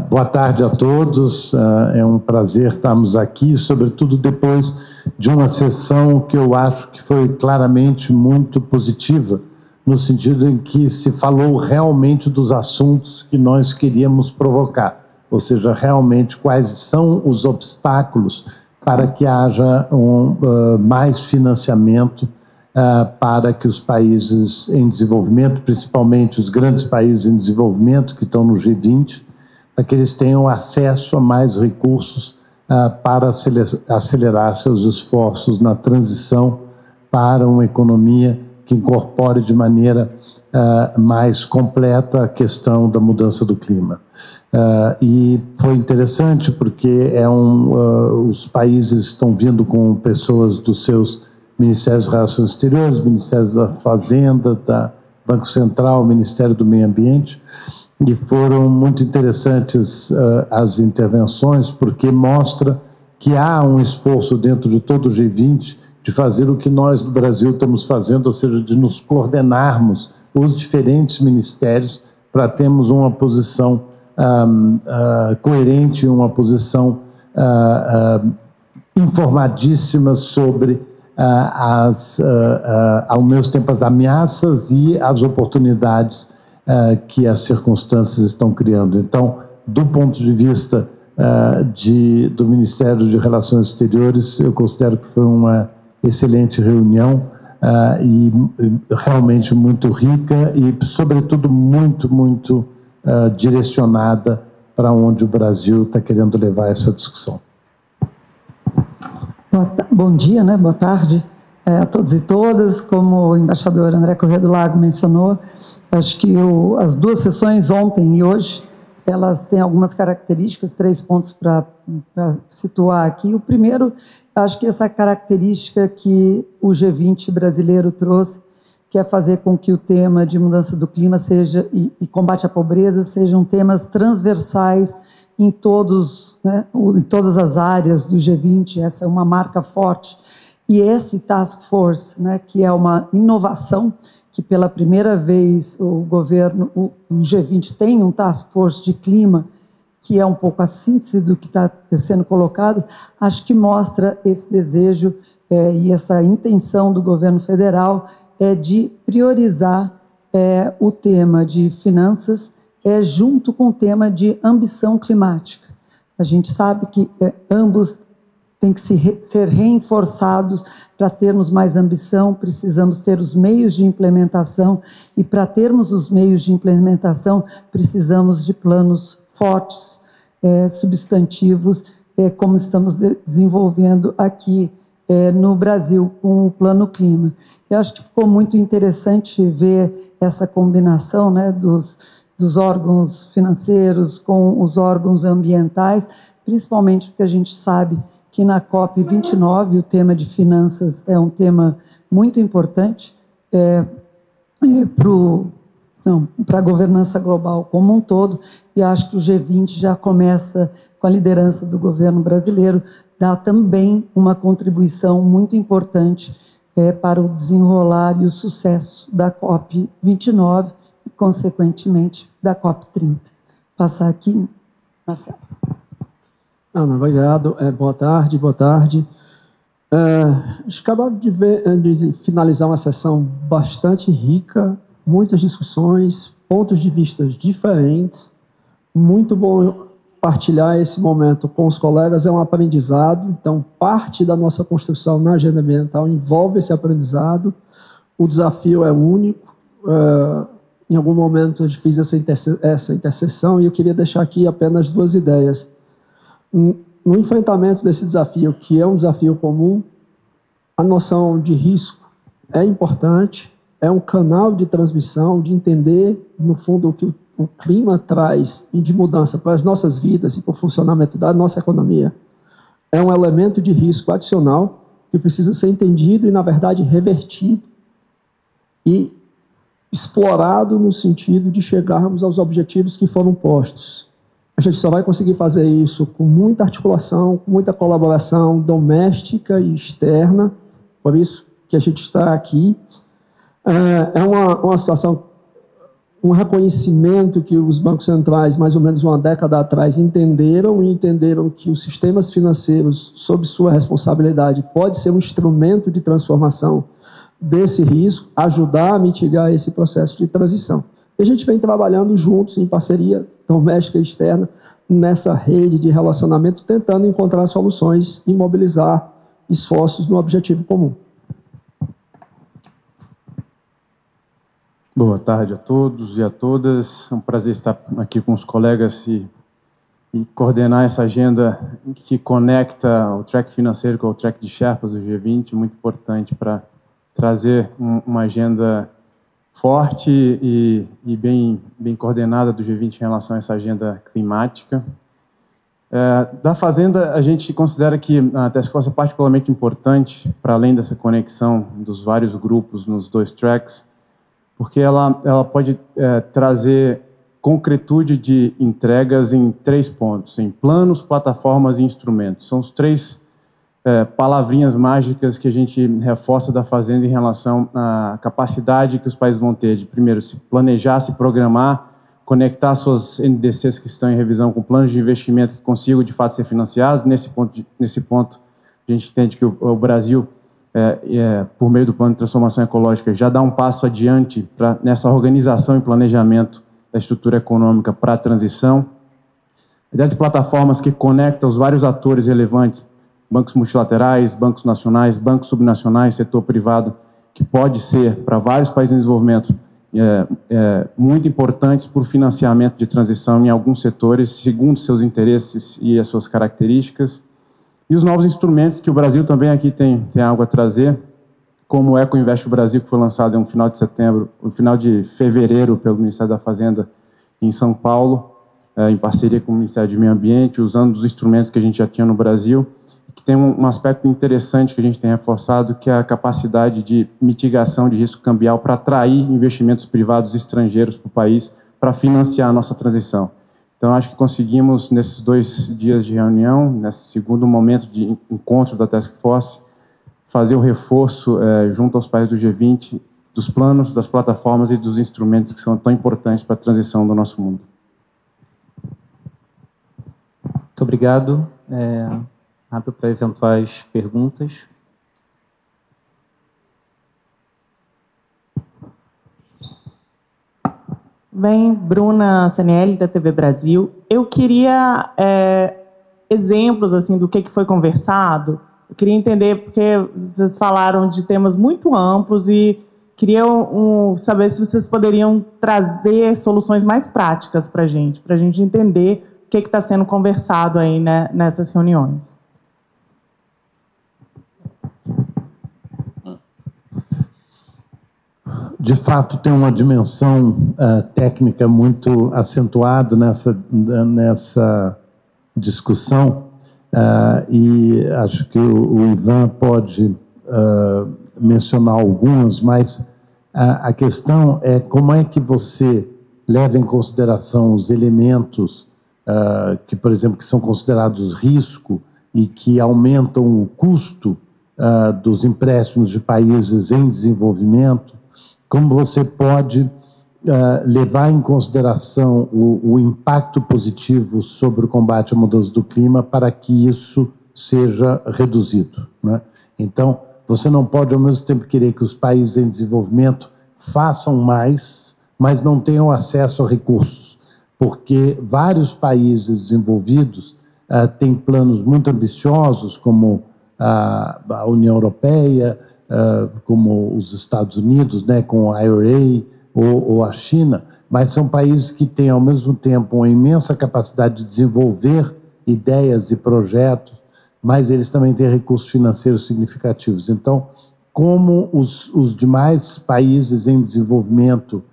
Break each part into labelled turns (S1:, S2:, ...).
S1: Boa tarde a todos. É um prazer estarmos aqui, sobretudo depois de uma sessão que eu acho que foi claramente muito positiva, no sentido em que se falou realmente dos assuntos que nós queríamos provocar, ou seja, realmente quais são os obstáculos para que haja mais financiamento para que os países em desenvolvimento, principalmente os grandes países em desenvolvimento que estão no G20, para que eles tenham acesso a mais recursos para acelerar seus esforços na transição para uma economia que incorpore de maneira mais completa a questão da mudança do clima. E foi interessante porque os países estão vindo com pessoas dos seus Ministérios das Relações Exteriores, Ministérios da Fazenda, da Banco Central, Ministério do Meio Ambiente, e foram muito interessantes as intervenções, porque mostra que há um esforço dentro de todo o G20 de fazer o que nós do Brasil estamos fazendo, ou seja, de nos coordenarmos os diferentes ministérios para termos uma posição coerente, uma posição informadíssima sobre ao mesmo tempo as ameaças e as oportunidades que as circunstâncias estão criando. Então, do ponto de vista do Ministério de Relações Exteriores, eu considero que foi uma excelente reunião e realmente muito rica e, sobretudo, muito direcionada para onde o Brasil está querendo levar essa discussão.
S2: Bom dia, né? Boa tarde a todos e todas. Como o embaixador André Corrêa do Lago mencionou, acho que as duas sessões, ontem e hoje, elas têm algumas características, 3 pontos para situar aqui. O primeiro, acho que essa característica que o G20 brasileiro trouxe, que é fazer com que o tema de mudança do clima seja e combate à pobreza sejam temas transversais em todas as áreas do G20. Essa é uma marca forte. E esse Task Force, né, que é uma inovação, que pela primeira vez o G20 tem um Task Force de clima, que é um pouco a síntese do que está sendo colocado, acho que mostra esse desejo e essa intenção do governo federal de priorizar o tema de finanças junto com o tema de ambição climática. A gente sabe que ambos têm que ser reforçados. Para termos mais ambição, precisamos ter os meios de implementação, e para termos os meios de implementação, precisamos de planos fortes, substantivos, como estamos desenvolvendo aqui no Brasil com o Plano Clima. Eu acho que ficou muito interessante ver essa combinação, né, dos órgãos financeiros com os órgãos ambientais, principalmente porque a gente sabe que na COP29 o tema de finanças é um tema muito importante para a governança global como um todo, e acho que o G20 já começa, com a liderança do governo brasileiro, dá também uma contribuição muito importante para o desenrolar e o sucesso da COP29 e, consequentemente, da COP30. Passar aqui, Marcelo.
S3: Ana, obrigado. Boa tarde, boa tarde. Acabamos de finalizar uma sessão bastante rica, muitas discussões, pontos de vista diferentes. Muito bom partilhar esse momento com os colegas, é um aprendizado. Então, parte da nossa construção na agenda ambiental envolve esse aprendizado. O desafio é único. Em algum momento eu fiz essa interseção e eu queria deixar aqui apenas 2 ideias. No enfrentamento desse desafio, que é um desafio comum, a noção de risco é importante, é um canal de transmissão, de entender, no fundo, o que o clima traz de mudança para as nossas vidas e para o funcionamento da nossa economia. É um elemento de risco adicional que precisa ser entendido e, na verdade, revertido e explorado no sentido de chegarmos aos objetivos que foram postos. A gente só vai conseguir fazer isso com muita articulação, com muita colaboração doméstica e externa, por isso que a gente está aqui. É uma situação um reconhecimento que os bancos centrais, mais ou menos uma década atrás, entenderam que os sistemas financeiros, sob sua responsabilidade, pode ser um instrumento de transformação desse risco, ajudar a mitigar esse processo de transição. E a gente vem trabalhando juntos, em parceria doméstica e externa, nessa rede de relacionamento, tentando encontrar soluções e mobilizar esforços no objetivo comum.
S4: Boa tarde a todos e a todas. É um prazer estar aqui com os colegas e coordenar essa agenda que conecta o track financeiro com o track de Sherpas do G20, muito importante para trazer uma agenda forte e bem coordenada do G20 em relação a essa agenda climática. Da Fazenda, a gente considera que a Task Force é particularmente importante, para além dessa conexão dos vários grupos nos dois tracks, porque ela pode trazer concretude de entregas em 3 pontos, em planos, plataformas e instrumentos. São os 3 palavrinhas mágicas que a gente reforça da Fazenda em relação à capacidade que os países vão ter de, primeiro, se planejar, se programar, conectar suas NDCs que estão em revisão com planos de investimento que consigam, de fato, ser financiados. Nesse ponto, a gente entende que o Brasil, por meio do Plano de Transformação Ecológica, já dá um passo adiante nessa organização e planejamento da estrutura econômica para a transição. A ideia de plataformas que conectam os vários atores relevantes, bancos multilaterais, bancos nacionais, bancos subnacionais, setor privado, que pode ser, para vários países em desenvolvimento, muito importantes por financiamento de transição em alguns setores, segundo seus interesses e as suas características. E os novos instrumentos que o Brasil também aqui tem algo a trazer, como o Eco Invest Brasil, que foi lançado no final de fevereiro pelo Ministério da Fazenda em São Paulo, em parceria com o Ministério do Meio Ambiente, usando os instrumentos que a gente já tinha no Brasil, que tem um aspecto interessante que a gente tem reforçado, que é a capacidade de mitigação de risco cambial para atrair investimentos privados estrangeiros para o país para financiar a nossa transição. Então, acho que conseguimos, nesses 2 dias de reunião, nesse segundo momento de encontro da Task Force, fazer o reforço junto aos países do G20 dos planos, das plataformas e dos instrumentos que são tão importantes para a transição do nosso mundo.
S5: Muito obrigado. Abro para eventuais perguntas.
S6: Bem, Bruna Sanielli, da TV Brasil. Eu queria exemplos assim, do que foi conversado. Eu queria entender, porque vocês falaram de temas muito amplos e queria saber se vocês poderiam trazer soluções mais práticas para a gente entender o que está sendo conversado aí, né, nessas reuniões.
S1: De fato, tem uma dimensão técnica muito acentuada nessa discussão, e acho que o Ivan pode mencionar algumas, mas a questão é como é que você leva em consideração os elementos que, por exemplo, que são considerados risco e que aumentam o custo dos empréstimos de países em desenvolvimento. Como você pode levar em consideração o impacto positivo sobre o combate à mudança do clima para que isso seja reduzido, né? Então, você não pode, ao mesmo tempo, querer que os países em desenvolvimento façam mais, mas não tenham acesso a recursos, porque vários países desenvolvidos têm planos muito ambiciosos, como a União Europeia, como os Estados Unidos, né, com o IRA, ou a China, mas são países que têm, ao mesmo tempo, uma imensa capacidade de desenvolver ideias e projetos, mas eles também têm recursos financeiros significativos. Então, como os demais países em desenvolvimento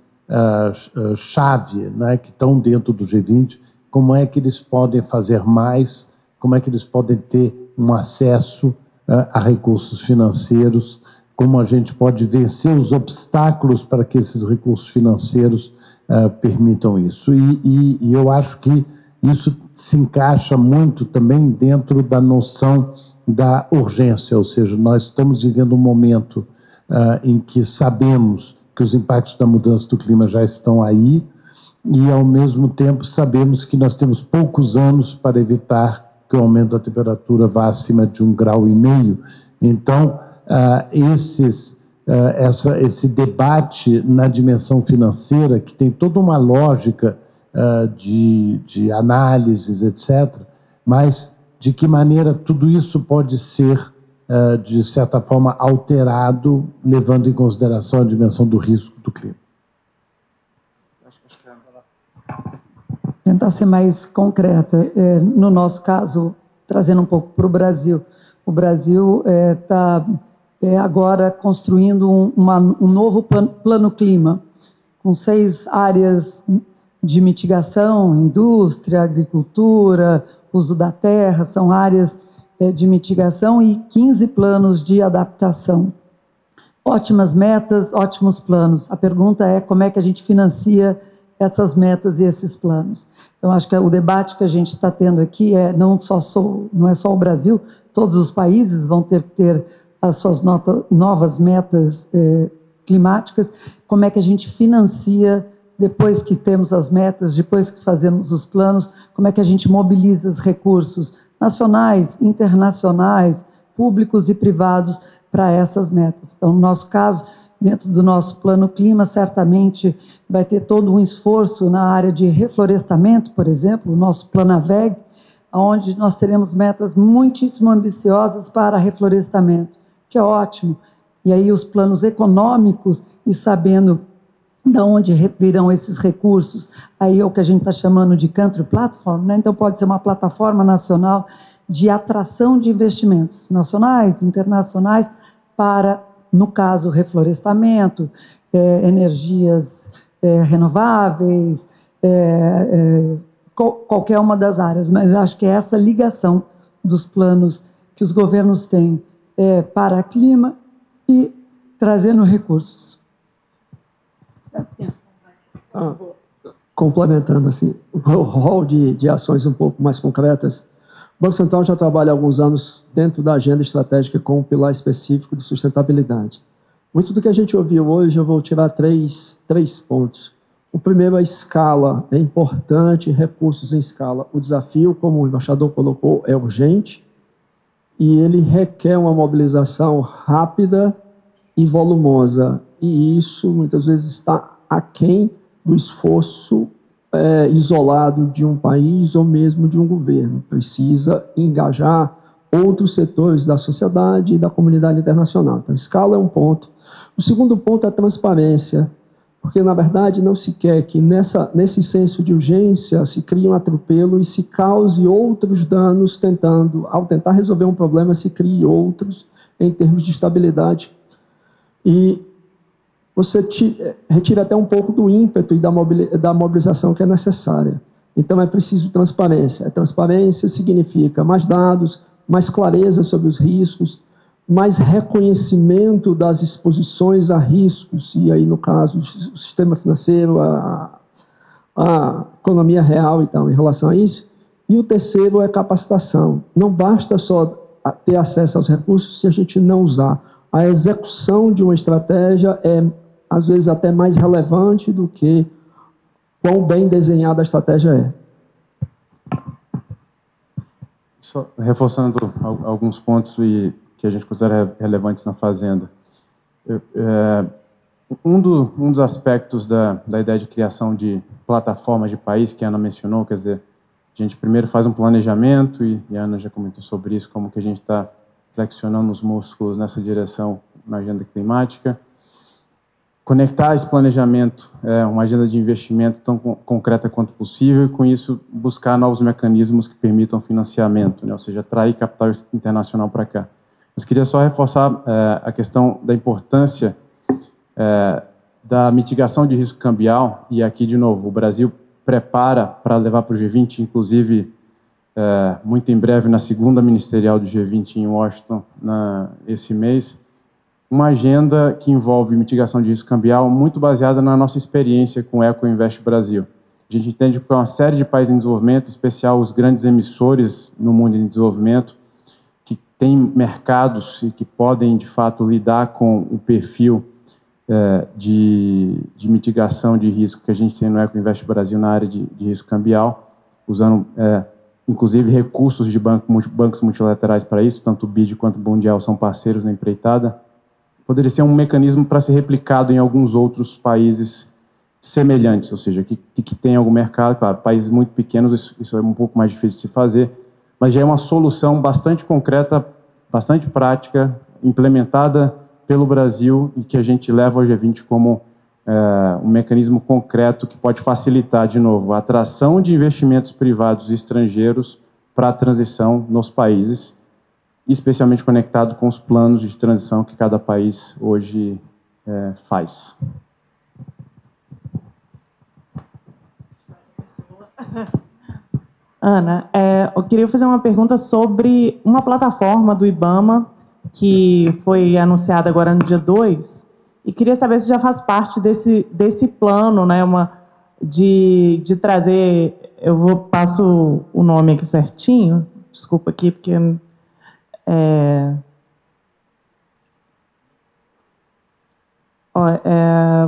S1: chave, né, que estão dentro do G20, como é que eles podem fazer mais, como é que eles podem ter um acesso a recursos financeiros, como a gente pode vencer os obstáculos para que esses recursos financeiros permitam isso. E eu acho que isso se encaixa muito também dentro da noção da urgência, ou seja, nós estamos vivendo um momento em que sabemos que os impactos da mudança do clima já estão aí e, ao mesmo tempo, sabemos que nós temos poucos anos para evitar que o aumento da temperatura vá acima de 1,5 graus. Então, esse debate na dimensão financeira, que tem toda uma lógica de análises, etc., mas de que maneira tudo isso pode ser, de certa forma, alterado, levando em consideração a dimensão do risco do clima.
S2: Tentar ser mais concreta. No nosso caso, trazendo um pouco para o Brasil. O Brasil está agora construindo um novo plano clima, com 6 áreas de mitigação: indústria, agricultura, uso da terra, são áreas de mitigação, e 15 planos de adaptação. Ótimas metas, ótimos planos. A pergunta é como é que a gente financia essas metas e esses planos. Então, acho que o debate que a gente está tendo aqui não é só o Brasil, todos os países vão ter que ter as suas novas metas climáticas. Como é que a gente financia, depois que temos as metas, depois que fazemos os planos, como é que a gente mobiliza os recursos nacionais, internacionais, públicos e privados para essas metas. Então, no nosso caso, dentro do nosso plano clima, certamente vai ter todo um esforço na área de reflorestamento, por exemplo, o nosso Planaveg, onde nós teremos metas muitíssimo ambiciosas para reflorestamento, que é ótimo. E aí os planos econômicos, e sabendo de onde virão esses recursos, aí é o que a gente está chamando de country platform, né? Então pode ser uma plataforma nacional de atração de investimentos nacionais, internacionais, para, no caso, reflorestamento, energias renováveis, qualquer uma das áreas. Mas acho que é essa ligação dos planos que os governos têm para o clima e trazendo recursos.
S3: Complementando assim, o rol de ações um pouco mais concretas, o Banco Central já trabalha há alguns anos dentro da agenda estratégica com um pilar específico de sustentabilidade. Muito do que a gente ouviu hoje, eu vou tirar três pontos. O primeiro, a escala. É importante, recursos em escala. O desafio, como o embaixador colocou, é urgente e ele requer uma mobilização rápida e volumosa. E isso, muitas vezes, está aquém do esforço isolado de um país ou mesmo de um governo. Precisa engajar outros setores da sociedade e da comunidade internacional. Então, escala é um ponto. O segundo ponto é a transparência, porque, na verdade, não se quer que nesse senso de urgência se crie um atropelo e se cause outros danos ao tentar resolver um problema, se crie outros em termos de estabilidade. E você retira até um pouco do ímpeto e da mobilização que é necessária. Então, é preciso transparência. A transparência significa mais dados, mais clareza sobre os riscos, mais reconhecimento das exposições a riscos, e aí, no caso, o sistema financeiro, a economia real e tal, em relação a isso. E o terceiro é capacitação. Não basta só ter acesso aos recursos se a gente não usar. A execução de uma estratégia é, às vezes, até mais relevante do que quão bem desenhada a estratégia é.
S4: Só reforçando alguns pontos que a gente considera relevantes na Fazenda. Um dos aspectos da ideia de criação de plataformas de país, que a Ana mencionou, quer dizer, a gente primeiro faz um planejamento, e a Ana já comentou sobre isso, como que a gente está flexionando os músculos nessa direção na agenda climática. Conectar esse planejamento uma agenda de investimento tão concreta quanto possível e, com isso, buscar novos mecanismos que permitam financiamento, né? Ou seja, atrair capital internacional para cá. Mas queria só reforçar a questão da importância da mitigação de risco cambial, e aqui, de novo, o Brasil prepara para levar para o G20, inclusive, muito em breve, na segunda ministerial do G20 em Washington, esse mês, uma agenda que envolve mitigação de risco cambial muito baseada na nossa experiência com o Eco Invest Brasil. A gente entende que uma série de países em desenvolvimento, em especial os grandes emissores no mundo em desenvolvimento, que têm mercados e que podem, de fato, lidar com o perfil de mitigação de risco que a gente tem no Ecoinvest Brasil na área de risco cambial, usando, inclusive, recursos de bancos multilaterais para isso, tanto o BID quanto o Mundial são parceiros na empreitada. Poderia ser um mecanismo para ser replicado em alguns outros países semelhantes, ou seja, que tem algum mercado. Claro, países muito pequenos, isso é um pouco mais difícil de se fazer, mas já é uma solução bastante concreta, bastante prática, implementada pelo Brasil e que a gente leva ao G20 como um mecanismo concreto que pode facilitar, de novo, a atração de investimentos privados e estrangeiros para a transição nos países, especialmente conectado com os planos de transição que cada país hoje faz.
S6: Ana, eu queria fazer uma pergunta sobre uma plataforma do IBAMA que foi anunciada agora no dia 2, e queria saber se já faz parte desse plano, né, de trazer... passo o nome aqui certinho, desculpa aqui, porque...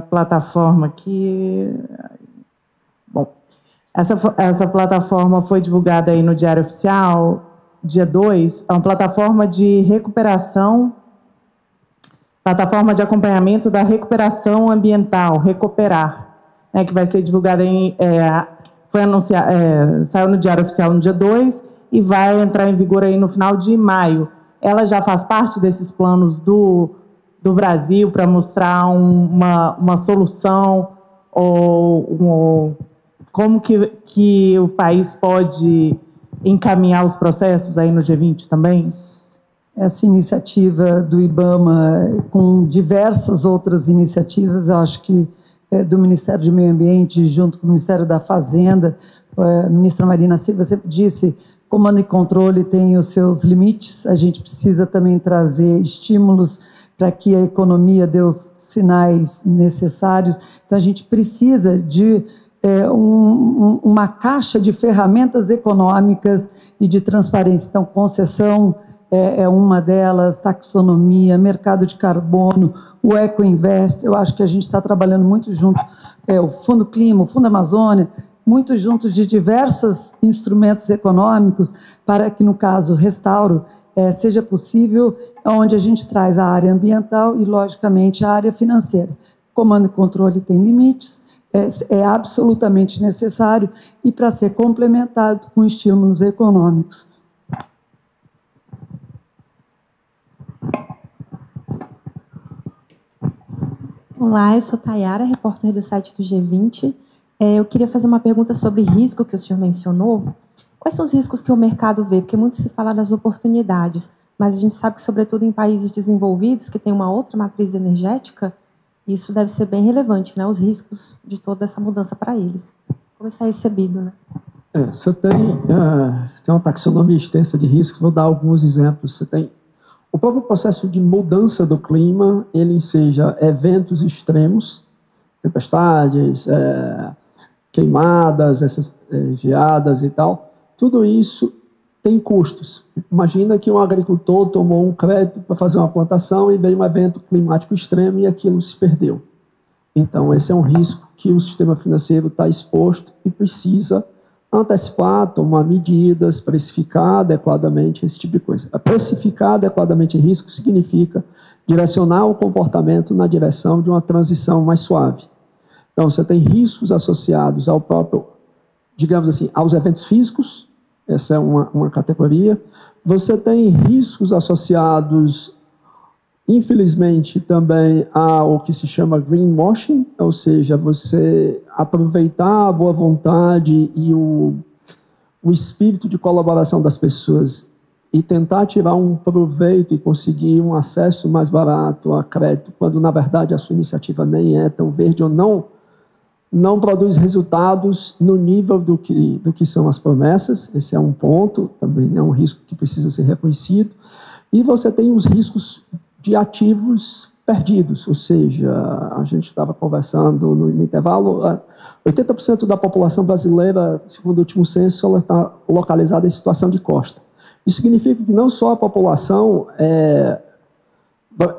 S6: plataforma aqui... Bom, essa plataforma foi divulgada aí no Diário Oficial, dia 2, é uma plataforma de recuperação, plataforma de acompanhamento da recuperação ambiental, Recuperar, né, que vai ser divulgada foi anunciado, saiu no Diário Oficial no dia 2 e vai entrar em vigor aí no final de maio. Ela já faz parte desses planos do Brasil para mostrar uma solução ou como que o país pode encaminhar os processos aí no G20 também?
S2: Essa iniciativa do IBAMA, com diversas outras iniciativas, eu acho que do Ministério do Meio Ambiente, junto com o Ministério da Fazenda, a ministra Marina Silva sempre disse, comando e controle tem os seus limites, a gente precisa também trazer estímulos para que a economia dê os sinais necessários, então a gente precisa de uma caixa de ferramentas econômicas e de transparência. Então, concessão é uma delas, taxonomia, mercado de carbono, o Ecoinvest. Eu acho que a gente está trabalhando muito junto, o Fundo Clima, o Fundo Amazônia, muito juntos de diversos instrumentos econômicos para que, no caso, restauro, seja possível, onde a gente traz a área ambiental e, logicamente, a área financeira. Comando e controle tem limites, é absolutamente necessário e para ser complementado com estímulos econômicos.
S7: Olá, eu sou Tayara, repórter do site do G20. Eu queria fazer uma pergunta sobre risco que o senhor mencionou. Quais são os riscos que o mercado vê? Porque muito se fala das oportunidades, mas a gente sabe que, sobretudo em países desenvolvidos, que têm uma outra matriz energética, isso deve ser bem relevante, né? Os riscos de toda essa mudança para eles. Como isso é recebido, né?
S3: Você tem uma taxonomia extensa de riscos, vou dar alguns exemplos. Você tem o próprio processo de mudança do clima, ele enseja eventos extremos, tempestades, queimadas, essas geadas e tal. Tudo isso tem custos. Imagina que um agricultor tomou um crédito para fazer uma plantação e veio um evento climático extremo e aquilo se perdeu. Então, esse é um risco que o sistema financeiro está exposto e precisa antecipar, tomar medidas, precificar adequadamente esse tipo de coisa. Precificar adequadamente risco significa direcionar o comportamento na direção de uma transição mais suave. Então, você tem riscos associados ao próprio, digamos assim, aos eventos físicos. Essa é uma categoria. Você tem riscos associados, infelizmente, também ao que se chama greenwashing, ou seja, você aproveitar a boa vontade e o espírito de colaboração das pessoas e tentar tirar um proveito e conseguir um acesso mais barato a crédito, quando, na verdade, a sua iniciativa nem é tão verde ou não produz resultados no nível do que são as promessas. Esse é um ponto, também é um risco que precisa ser reconhecido. E você tem os riscos de ativos perdidos, ou seja, a gente estava conversando no intervalo, 80% da população brasileira, segundo o último censo, ela está localizada em situação de costa. Isso significa que não só a população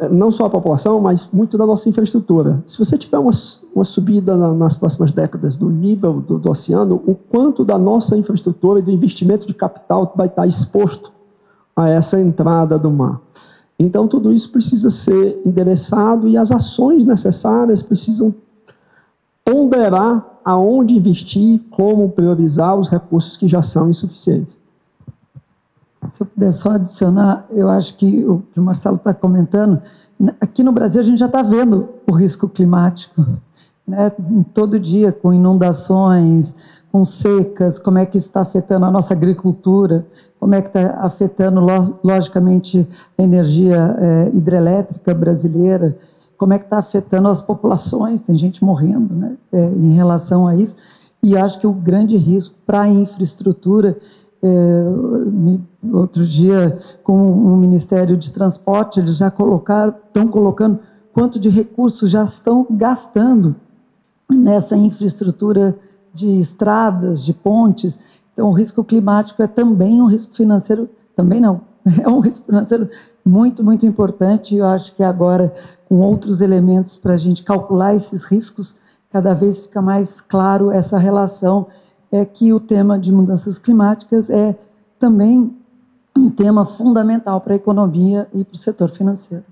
S3: não só a população, mas muito da nossa infraestrutura. Se você tiver uma subida nas próximas décadas do nível do oceano, o quanto da nossa infraestrutura e do investimento de capital vai estar exposto a essa entrada do mar. Então, tudo isso precisa ser endereçado e as ações necessárias precisam ponderar aonde investir, como priorizar os recursos que já são insuficientes.
S2: Se eu puder só adicionar, eu acho que o que o Marcelo está comentando, aqui no Brasil a gente já está vendo o risco climático, né? Todo dia, com inundações, com secas, como é que isso está afetando a nossa agricultura, como é que está afetando, logicamente, a energia hidrelétrica brasileira, como é que está afetando as populações, tem gente morrendo, né, em relação a isso, e acho que o grande risco para a infraestrutura, outro dia, com o Ministério de Transporte, eles já estão colocando quanto de recursos já estão gastando nessa infraestrutura de estradas, de pontes. Então, o risco climático é também um risco financeiro, também não, é um risco financeiro muito, muito importante, e eu acho que agora, com outros elementos para a gente calcular esses riscos, cada vez fica mais claro essa relação, que o tema de mudanças climáticas é também um tema fundamental para a economia e para o setor financeiro.